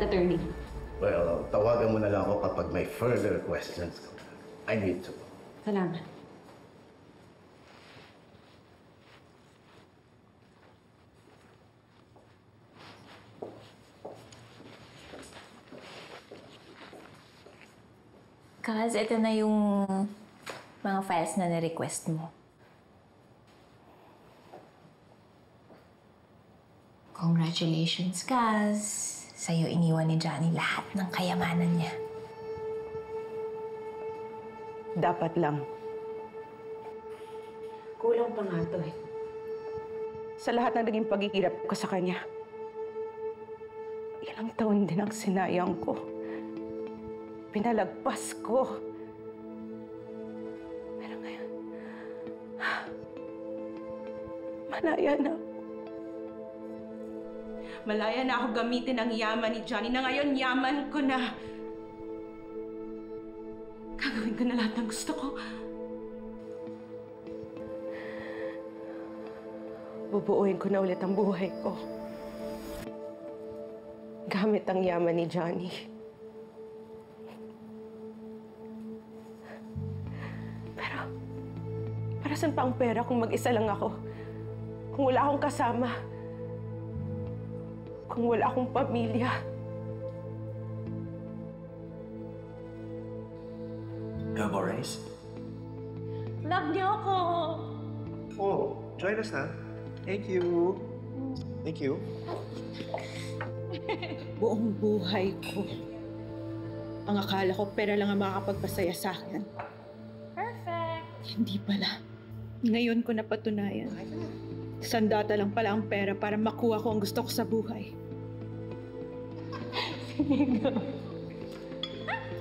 attorney. Well, tawagan mo na lang ako kapag may further questions. I need to. Salamat. Kaz, ito na yung mga files na na-request mo. Congratulations, Kaz. Sa'yo iniwan ni Johnny lahat ng kayamanan niya. Dapat lang. Kulang pa nga to eh. Sa lahat ng naging pagkikirap ko sa kanya, ilang taon din ang sinayang ko. Pinalagpas ko. Pero ngayon, malaya na ako. Malaya na ako gamitin ang yaman ni Johnny na ngayon yaman ko na. Gagawin ko na lahat ng gusto ko. Bubuuin ko na ulit ang buhay ko. Gamit ang yaman ni Johnny. Pero, para saan pa ang pera kung mag-isa lang ako? Kung wala akong kasama? Kung wala akong pamilya? Go, Boris. Love niyo ako! Oh, join us na. Thank you. Thank you. Buong buhay ko, ang akala ko pera lang ang makakapagpasaya sa akin. Perfect! Hindi pala. Ngayon ko napatunayan. Sandata lang pala ang pera para makuha ko ang gusto ko sa buhay.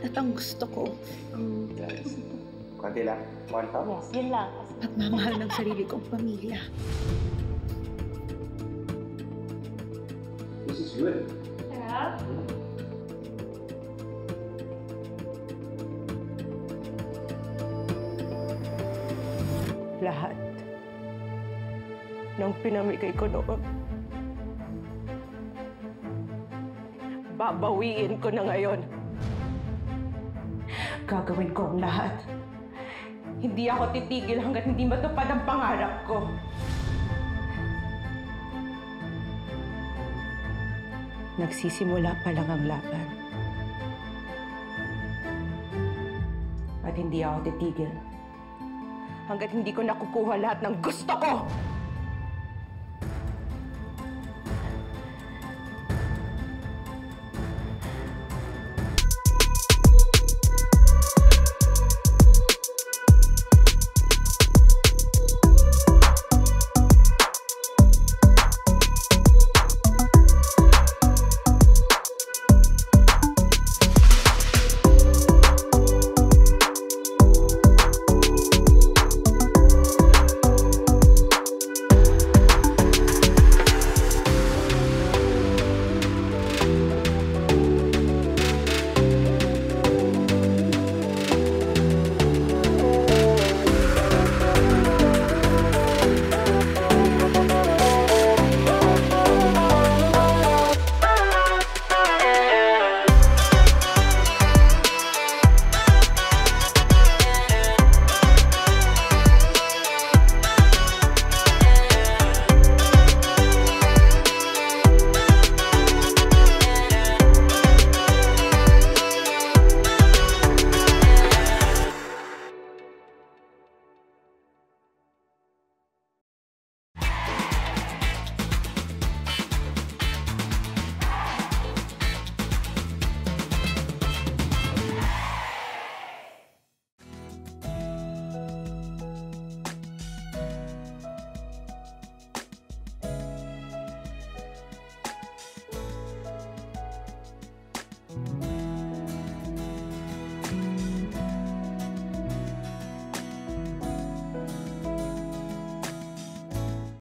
At ang gusto ko, Yes. Konti lang. One top. Yes, yun lang. pagmamahal ng sarili kong pamilya. This is good. Sarap. Lahat ng pinamigay ko noon, babawiin ko na ngayon. Gagawin ko ang lahat. Hindi ako titigil hanggat hindi matupad ang pangarap ko. Nagsisimula pa lang ang laban. At hindi ako titigil hanggat hindi ko nakukuha lahat ng gusto ko!